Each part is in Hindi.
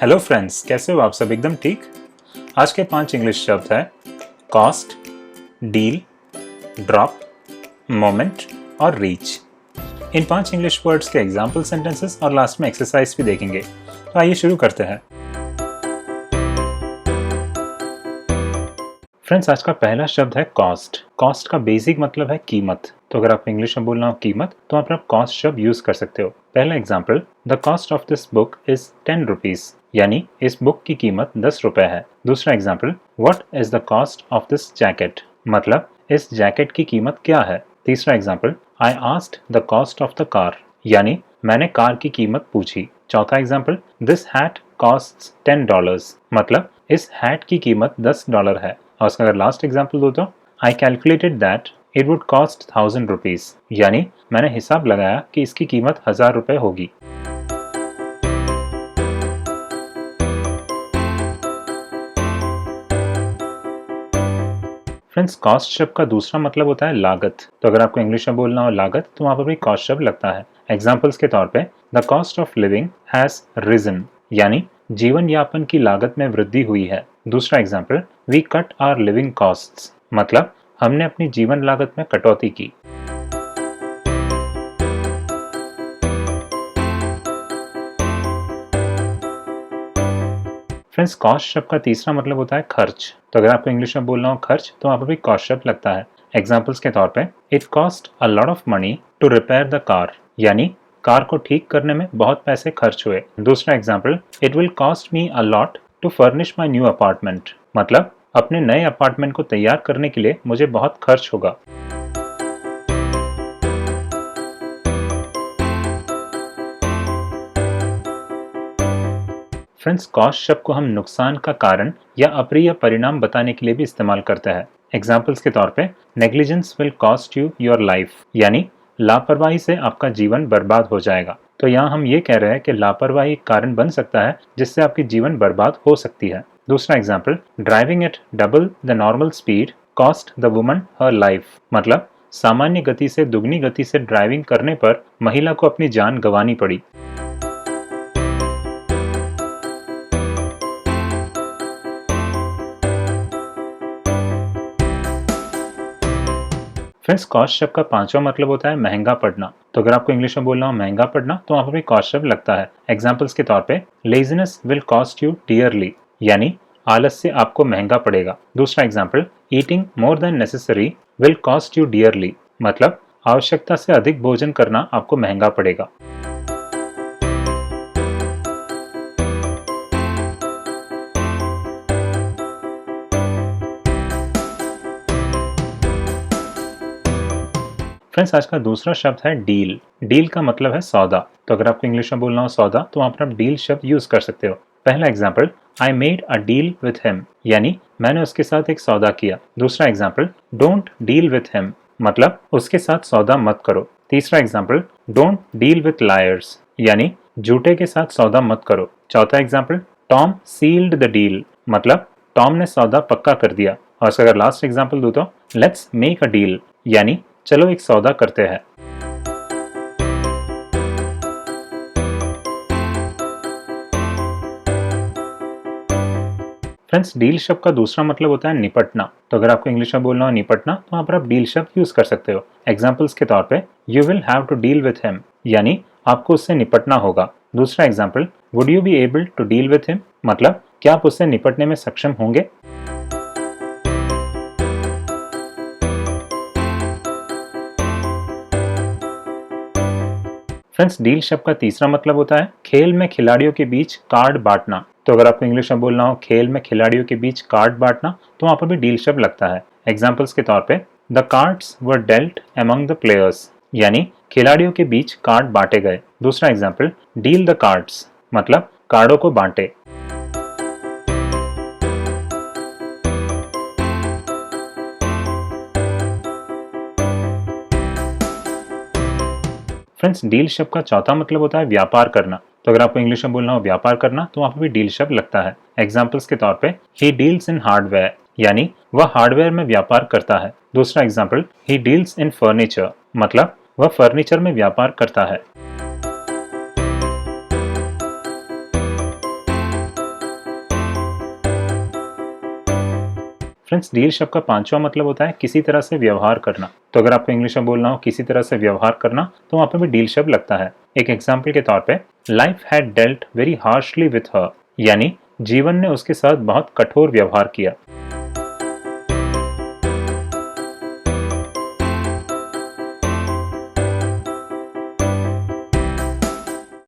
हेलो फ्रेंड्स, कैसे हो आप सब? एकदम ठीक। आज के 5 इंग्लिश शब्द हैं कॉस्ट, डील, ड्रॉप, मोमेंट और रीच। इन 5 इंग्लिश वर्ड्स के एग्जाम्पल सेंटेंसेस और लास्ट में एक्सरसाइज भी देखेंगे। तो आइए शुरू करते हैं। फ्रेंड्स, आज का पहला शब्द है कॉस्ट। कॉस्ट का बेसिक मतलब है कीमत। तो अगर आपको इंग्लिश में बोलना हो कीमत, तो वहाँ पर आप कॉस्ट शब्द यूज कर सकते हो। पहला example, the cost of this book is 10 rupees, यानी इस बुक की कीमत 10 रुपए है। दूसरा example, what is the cost of this jacket, मतलब इस जैकेट की कीमत क्या है। तीसरा example, I asked the cost of the car, यानी मैंने कार की कीमत पूछी। चौथा एग्जाम्पल, दिस हैट कॉस्ट्स $10, मतलब इस हैट की कीमत $10 है। और उसका अगर लास्ट एग्जाम्पल दो तो I calculated that it would cost 1000 rupees, यानी मैंने हिसाब लगाया कि इसकी कीमत 1000 रुपए होगी। फ्रेंड्स, कॉस्ट शब्द का दूसरा मतलब होता है लागत। तो अगर आपको इंग्लिश में बोलना हो लागत, तो वहां पर भी कॉस्ट शब्द लगता है। एग्जाम्पल्स के तौर पे, the cost of living has risen, यानी जीवन यापन की लागत में वृद्धि हुई है। दूसरा example, we cut our living costs, मतलब हमने अपनी जीवन लागत में कटौती की। फ्रेंड्स, कॉस्ट शब्द का तीसरा मतलब होता है खर्च। तो अगर आपको इंग्लिश में बोलना हो खर्च, तो वहां पर भी कॉस्ट शब्द लगता है। एग्जाम्पल्स के तौर पे, it cost a lot of money to repair the car, यानी कार को ठीक करने में बहुत पैसे खर्च हुए। दूसरा example, it will cost me a lot to furnish my new apartment, मतलब अपने नए अपार्टमेंट को तैयार करने के लिए मुझे बहुत खर्च होगा। फ्रेंड्स, कॉस्ट शब्द को हम नुकसान का कारण या अप्रिय परिणाम बताने के लिए भी इस्तेमाल करते हैं। एग्जाम्पल्स के तौर पे, negligence will cost you your life, यानी लापरवाही से आपका जीवन बर्बाद हो जाएगा। तो यहाँ हम ये कह रहे हैं कि लापरवाही एक कारण बन सकता है जिससे आपकी जीवन बर्बाद हो सकती है। दूसरा example, driving eight double the normal speed cost the woman her life, मतलब सामान्य गति से दुगनी गति से ड्राइविंग करने पर महिला को अपनी जान गंवानी पड़ी। फ्रेंड्स, कॉस्ट शब्द का पांचवा मतलब होता है महंगा पड़ना। तो अगर आपको इंग्लिश में बोलना हो महंगा पड़ना, तो वहां पर भी कॉस्ट शब्द लगता है। एग्जाम्पल्स के तौर पे, laziness will cost you dearly, यानी आलस से आपको महंगा पड़ेगा। दूसरा example, eating more than necessary will cost you dearly, मतलब आवश्यकता से अधिक भोजन करना आपको महंगा पड़ेगा। फ्रेंड्स, आज का दूसरा शब्द है डील। डील का मतलब है सौदा। तो अगर आपको इंग्लिश में बोलना हो सौदा, तो वहां पर आप डील शब्द यूज कर सकते हो। पहला example, I made a deal with him, यानी मैंने उसके साथ एक सौदा किया। दूसरा example, don't deal with him, मतलब उसके साथ सौदा मत करो। तीसरा example, don't deal with liars, यानी झूठे के साथ सौदा मत करो। चौथा example, Tom sealed the deal, मतलब टॉम ने सौदा पक्का कर दिया। और इसका अगर लास्ट एग्जाम्पल दूं तो, लेट्स मेक अ डील, यानी चलो एक सौदा करते हैं। फ्रेंड्स, डील शब्द का दूसरा मतलब होता है निपटना। तो अगर आपको इंग्लिश में बोलना हो निपटना, तो वहां पर आप डील शब्द यूज कर सकते हो। एग्जाम्पल्स के तौर पे, you will have to deal with him, यानी आपको उससे निपटना होगा। दूसरा example, would you be able to deal with him, मतलब क्या आप उससे निपटने में सक्षम होंगे। फ्रेंड्स, डील शब्द का तीसरा मतलब होता है खेल में खिलाड़ियों के बीच कार्ड बांटना। तो अगर आपको इंग्लिश में बोलना हो खेल में खिलाड़ियों के बीच कार्ड बांटना, तो वहां पर भी डील शब्द लगता है। एग्जाम्पल्स के तौर पे, the cards were dealt among the players, यानी खिलाड़ियों के बीच कार्ड बांटे गए। दूसरा एग्जाम्पल, डील द कार्ड्स, मतलब कार्डों को बांटे। फ्रेंड्स, डील शब्द का चौथा मतलब होता है व्यापार करना। तो अगर आपको इंग्लिश में बोलना हो व्यापार करना, तो वहां पर भी डील शब्द लगता है। एग्जाम्पल्स के तौर पे, ही डील्स इन हार्डवेयर, यानी वह हार्डवेयर में व्यापार करता है। दूसरा example, he deals in furniture, मतलब वह फर्नीचर में व्यापार करता है। फ्रेंड्स डील शब्द का पांचवा मतलब होता है किसी तरह से व्यवहार करना। तो अगर आपको इंग्लिश में बोलना हो किसी तरह से व्यवहार करना तो वहां पर भी डील शब्द लगता है। एक एग्जाम्पल के तौर पे life had dealt very harshly with her, यानी जीवन ने उसके साथ बहुत कठोर व्यवहार किया।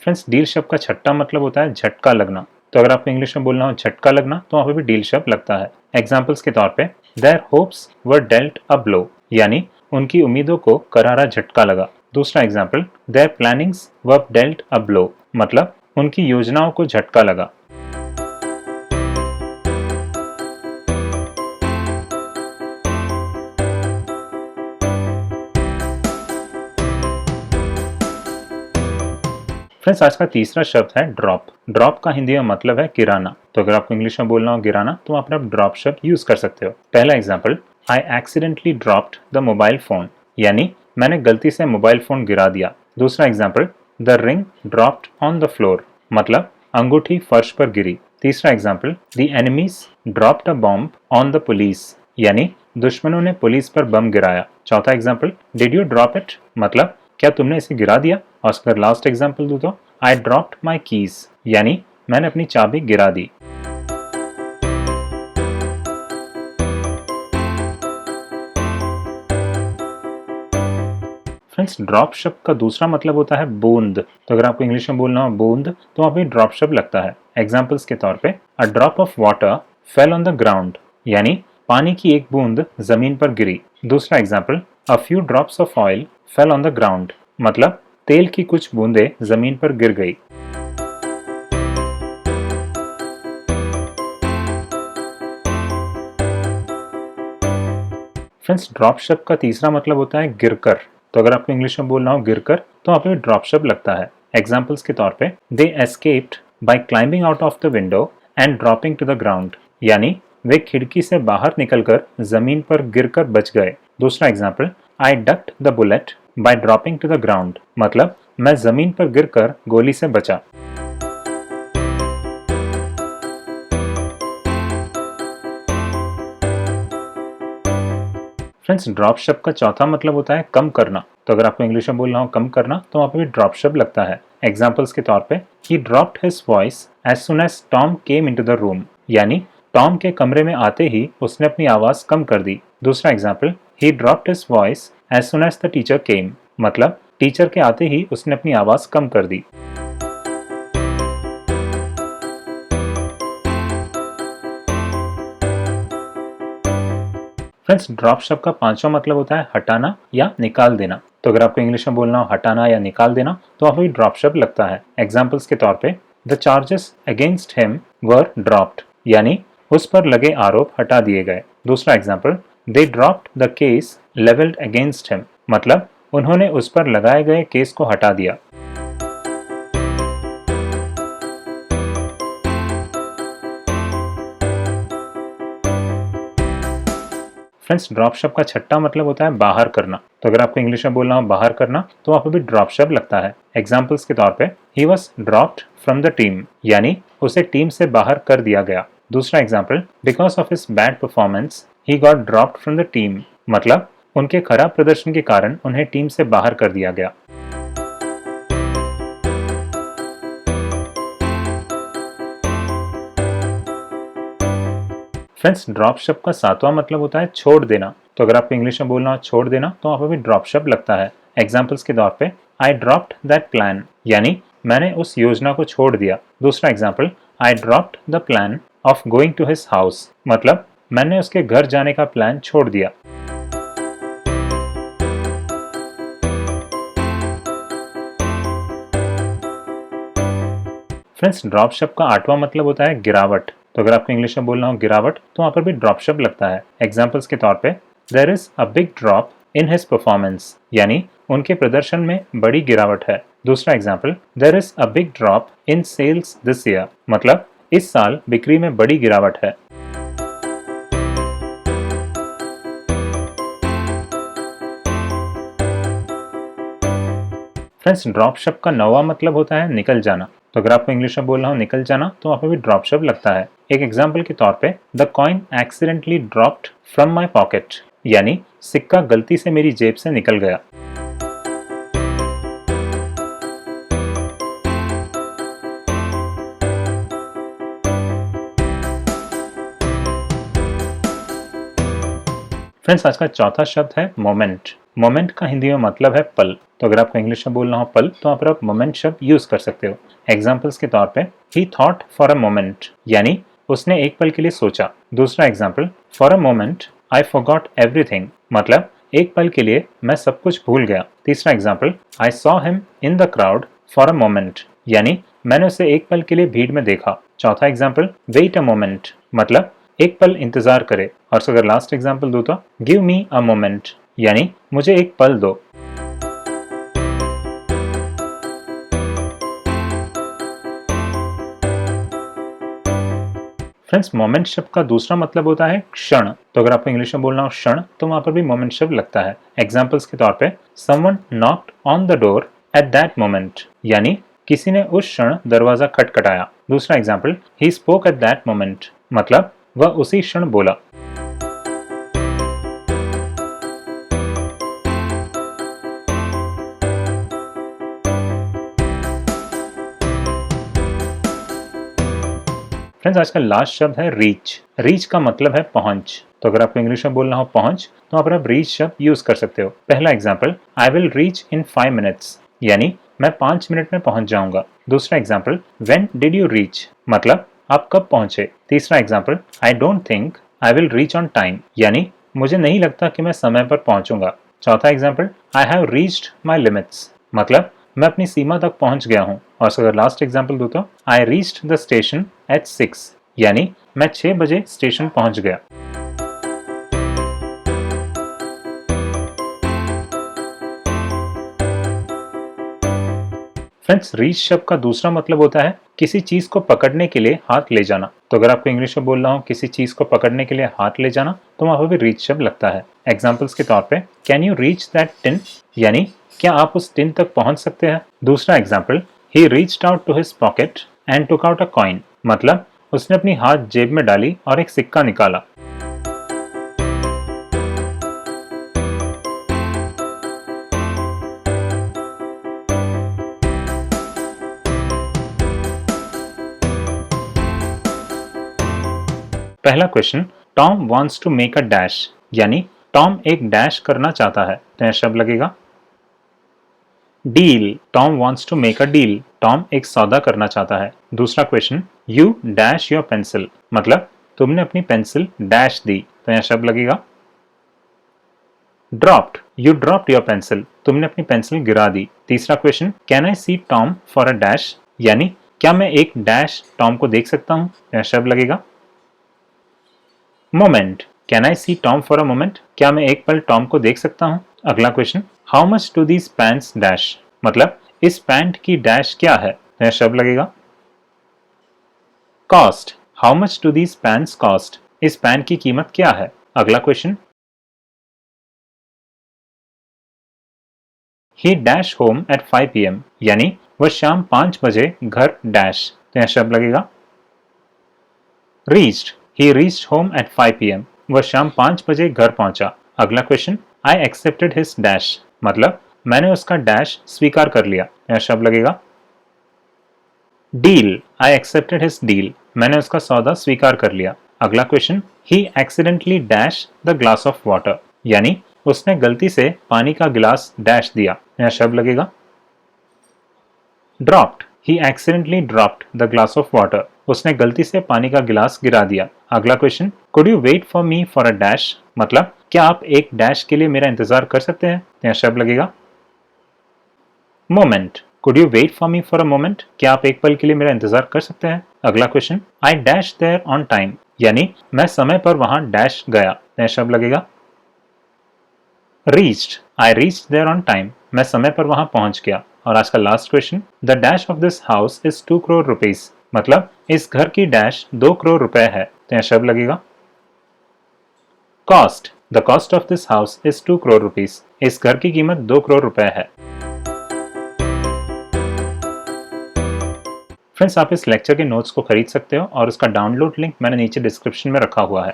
फ्रेंड्स डील शब्द का छठा मतलब होता है झटका लगना। तो अगर आपको इंग्लिश में बोलना हो झटका लगना तो वहां पर भी डील शब्द लगता है। एग्जाम्पल्स के तौर पे their hopes were dealt a blow, यानी उनकी उम्मीदों को करारा झटका लगा। दूसरा example their plannings were dealt a blow, मतलब उनकी योजनाओं को झटका लगा। फ्रेंड्स आज का तीसरा शब्द है ड्रॉप। ड्रॉप का हिंदी में मतलब है गिराना। तो अगर आपको इंग्लिश में बोलना हो गिराना तो वहां पर आप ड्रॉप शब्द यूज कर सकते हो। पहला example I accidentally dropped the mobile phone, यानी मैंने गलती से मोबाइल फोन गिरा दिया। दूसरा example the ring dropped on the floor, मतलब अंगूठी फर्श पर गिरी। तीसरा example the enemies dropped a bomb on the police, यानी दुश्मनों ने पुलिस पर बम गिराया। चौथा example did you drop it, मतलब क्या तुमने इसे गिरा दिया। और उसका लास्ट एग्जाम्पल दूं तो आई ड्रॉप्ड माई कीज, यानी मैंने अपनी चाबी गिरा दी। फ्रेंड्स ड्रॉप शब्द का दूसरा मतलब होता है बूंद। तो अगर आपको इंग्लिश में बोलना हो बूंद तो वहां पे ड्रॉप शब्द लगता है। एग्जाम्पल्स के तौर पे a drop of water fell on the ground, यानी पानी की एक बूंद जमीन पर गिरी। दूसरा example a few drops of oil fell on the ground, मतलब तेल की कुछ बूंदें जमीन पर गिर गई। फ्रेंड्स ड्रॉप शब्द का तीसरा मतलब होता है गिरकर। तो अगर आपको इंग्लिश में बोलना हो गिरकर तो वहां पे ड्रॉप शब्द लगता है। एग्जाम्पल्स के तौर पे they escaped by climbing out of the window and dropping to the ground, यानी वे खिड़की से बाहर निकलकर जमीन पर गिरकर बच गए। दूसरा example I ducked the bullet by dropping to the ground, मतलब मैं जमीन पर गिरकर गोली से बचा। फ्रेंड्स ड्रॉप शब्द का चौथा मतलब होता है कम करना। तो अगर आपको इंग्लिश में बोलना हो कम करना तो वहां पे भी ड्रॉप शब्द लगता है। एग्जाम्पल्स के तौर पे he dropped his voice as soon as Tom came into the room, यानी टॉम के कमरे में आते ही उसने अपनी आवाज कम कर दी। दूसरा example he dropped his voice as soon as the teacher came, मतलब टीचर के आते ही उसने अपनी आवाज कम कर दी। फ्रेंड्स ड्रॉप शब्द का पांचवा मतलब होता है हटाना या निकाल देना। तो अगर आपको इंग्लिश में बोलना हो हटाना या निकाल देना तो वहां पर ड्रॉप शब्द लगता है। एग्जाम्पल्स के तौर पे the charges against him were dropped, यानी उस पर लगे आरोप हटा दिए गए। दूसरा example they dropped the case levelled against him, मतलब उन्होंने उस पर लगाए गए केस को हटा दिया। फ्रेंड्स ड्रॉप शब्द का छठा मतलब होता है बाहर करना। तो अगर आपको इंग्लिश में बोलना हो बाहर करना तो वहां पर भी ड्रॉप शब्द लगता है। एग्जाम्पल्स के तौर पे he was dropped from the team, यानी उसे टीम से बाहर कर दिया गया। दूसरा example because of his bad performance he got dropped from the team, मतलब उनके खराब प्रदर्शन के कारण उन्हें टीम से बाहर कर दिया गया। फ्रेंड्स ड्रॉप शब्द का सातवां मतलब होता है छोड़ देना। तो अगर आपको इंग्लिश में बोलना हो छोड़ देना तो वहां पर भी ड्रॉप शब्द लगता है। एग्जाम्पल्स के तौर पे आई ड्रॉप्ड दैट प्लान, यानी मैंने उस योजना को छोड़ दिया। दूसरा example I dropped the plan of going to his house, मतलब मैंने उसके घर जाने का प्लान छोड़ दिया। फ्रेंड्स ड्रॉप शब्द का आठवां मतलब होता है गिरावट। तो अगर आपको इंग्लिश में बोलना हो गिरावट तो वहां पर भी ड्रॉप शब्द लगता है। एग्जाम्पल्स के तौर पे there is a big drop in his performance, यानी उनके प्रदर्शन में बड़ी गिरावट है। दूसरा example there is a big drop in sales this year, मतलब इस साल बिक्री में बड़ी गिरावट है। फ्रेंड्स ड्रॉप शब्द का नौवां मतलब होता है निकल जाना। तो अगर आपको इंग्लिश में बोलना हो निकल जाना तो वहाँ पे भी ड्रॉप शब्द लगता है। एक एग्जाम्पल के तौर पे the coin accidentally dropped from my pocket, यानी सिक्का गलती से मेरी जेब से निकल गया। फ्रेंड्स, आज का चौथा शब्द है मोमेंट। मोमेंट का हिंदी में मतलब है पल। तो अगर आपको इंग्लिश में बोलना हो पल तो वहाँ पर आप मोमेंट शब्द यूज कर सकते हो। एग्जाम्पल्स के तौर पे ही थॉट फॉर अ मोमेंट, यानी उसने एक पल के लिए सोचा। दूसरा example, for a moment I forgot everything, मतलब एक पल के लिए मैं सब कुछ भूल गया। तीसरा example, I saw him in the crowd for a moment, यानी मैंने उसे एक पल के लिए भीड़ में देखा। चौथा एग्जाम्पल, वेट अ मोमेंट, मतलब एक पल इंतजार करे। और अगर लास्ट एग्जाम्पल दूं तो गिव मी अ मोमेंट, यानी मुझे एक पल दो। फ्रेंड्स, मोमेंट शब्द का दूसरा मतलब होता है क्षण। तो अगर आपको इंग्लिश में बोलना हो क्षण तो वहां पर भी मोमेंट शब्द लगता है। एग्जाम्पल्स के तौर पे someone knocked on the door at that moment, यानी किसी ने उस क्षण दरवाजा खटखटाया। दूसरा example, he spoke at that moment, मतलब वह उसी क्षण बोला। फ्रेंड्स, आज का लास्ट शब्द है रीच। रीच का मतलब है पहुंच। तो अगर आपको इंग्लिश में बोलना हो पहुंच तो वहां पर आप रीच शब्द यूज कर सकते हो। पहला example, I will reach in 5 minutes, यानी मैं 5 मिनट में पहुंच जाऊंगा। दूसरा example, when did you reach, मतलब आप कब पहुंचे। तीसरा example, I don't think I will reach on time, यानी मुझे नहीं लगता कि मैं समय पर पहुंचूंगा। चौथा example, I have reached my limits, मतलब मैं अपनी सीमा तक पहुंच गया हूं। और अगर लास्ट एग्जाम्पल दूं तो I reached the station at 6, यानी मैं 6 बजे स्टेशन पहुंच गया। फ्रेंड्स, रीच शब्द का दूसरा मतलब होता है किसी चीज को पकड़ने के लिए हाथ ले जाना। तो अगर आपको इंग्लिश में बोलना हो किसी चीज को पकड़ने के लिए हाथ ले जाना तो वहां पर भी रीच शब्द लगता है। एग्जाम्पल्स के तौर पे can you reach that tin, यानी क्या आप उस टिन तक पहुंच सकते हैं। दूसरा example, he reached out to his pocket and took out a coin, मतलब उसने अपनी हाथ जेब में डाली और एक सिक्का निकाला। पहला question, Tom wants to make a dash, यानी टॉम एक डैश करना चाहता है। तो यह शब्द लगेगा। Deal, Tom wants to make a deal, Tom एक सौदा करना चाहता है। दूसरा question, you dash your pencil, मतलब तुमने अपनी पेंसिल डैश दी। तो यह शब्द लगेगा। Dropped, you dropped your pencil, तुमने अपनी पेंसिल गिरा दी। तीसरा question, can I see Tom for a dash, यानी क्या मैं एक डैश टॉम को देख सकता हूं। यह शब्द लगेगा। Moment, can I see Tom for a moment, क्या मैं एक पल टॉम को देख सकता हूं। अगला question, how much to these pants dash, मतलब इस पैंट की डैश क्या है। यह शब्द लगेगा। Cost, how much to these pants cost, इस पैंट की कीमत क्या है। अगला question, he dash home at 5 PM, यानी वह शाम 5 बजे घर डैश। तो यह शब्द लगेगा। Reached, he reached home at 5 PM, वह शाम 5 बजे घर पहुंचा। अगला question, I accepted his dash, मतलब मैंने उसका डैश स्वीकार कर लिया। यह शब्द लगेगा। Deal, I accepted his deal, मैंने उसका सौदा स्वीकार कर लिया। अगला question, he accidentally dash the glass of water, यानी उसने गलती से पानी का गिलास डैश दिया। यह शब्द लगेगा। Dropped, he accidentally dropped the glass of water, उसने गलती से पानी का गिलास गिरा दिया। अगला question, could you wait for me for a dash, मतलब क्या आप एक डैश के लिए मेरा इंतजार कर सकते हैं। यह शब्द लगेगा। Moment, could you wait for me for a moment, क्या आप एक पल के लिए मेरा इंतजार कर सकते हैं। अगला question, I dash there on time, यानी मैं समय पर वहां डैश गया। यह शब्द लगेगा। Reached, I reached there on time, मैं समय पर वहां पहुंच गया। और आज का last question, the dash of this house is 2 crore rupees, मतलब इस घर की डैश 2 करोड़ रुपए है। तो यह शब्द लगेगा। Cost, the cost of this house is 2 crore rupees, इस घर की कीमत 2 करोड़ रुपए है। फ्रेंड्स, आप इस लेक्चर के नोट्स को खरीद सकते हो और उसका डाउनलोड लिंक मैंने नीचे डिस्क्रिप्शन में रखा हुआ है।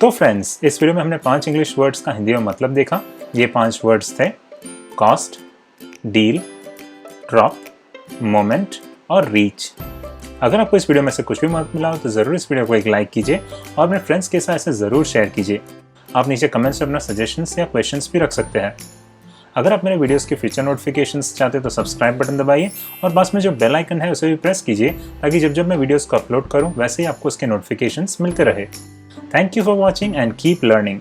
तो फ्रेंड्स, इस वीडियो में हमने 5 इंग्लिश वर्ड्स का हिंदी में मतलब देखा। ये 5 वर्ड्स थे कॉस्ट, डील, ड्रॉप, मोमेंट और रीच। अगर आपको इस वीडियो में से कुछ भी मदद मिला हो तो ज़रूर इस वीडियो को एक लाइक कीजिए और अपने फ्रेंड्स के साथ इसे ज़रूर शेयर कीजिए। आप नीचे कमेंट्स में अपना सजेशंस या क्वेश्चंस भी रख सकते हैं। अगर आप मेरे वीडियोस की फ्यूचर नोटिफिकेशंस चाहते हैं तो सब्सक्राइब बटन दबाइए और पास में जो बेल आइकन है उसे भी प्रेस कीजिए ताकि जब मैं वीडियोस को अपलोड करूं वैसे ही आपको उसके नोटिफिकेशंस मिलते रहे। Thank you for watching and keep learning.